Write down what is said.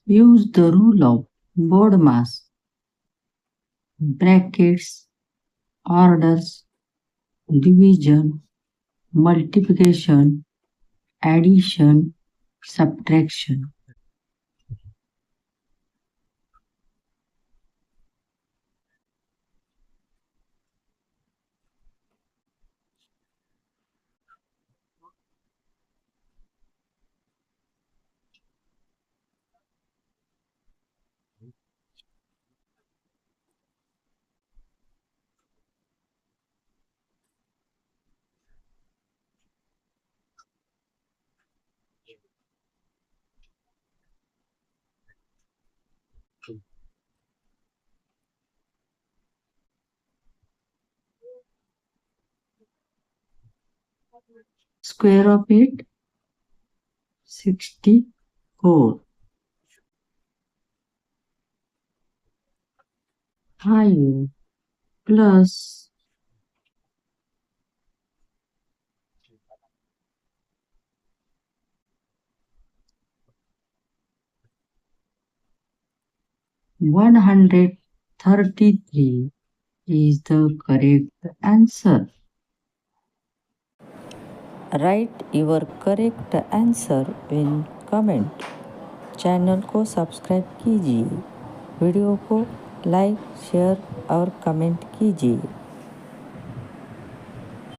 Use the rule of BODMAS brackets, orders, division, multiplication, addition, subtraction. Square of it, 64. 5 plus 133 is the correct answer. Right your correct answer in comment. Channel को subscribe कीजिए, video को like share और comment कीजिए।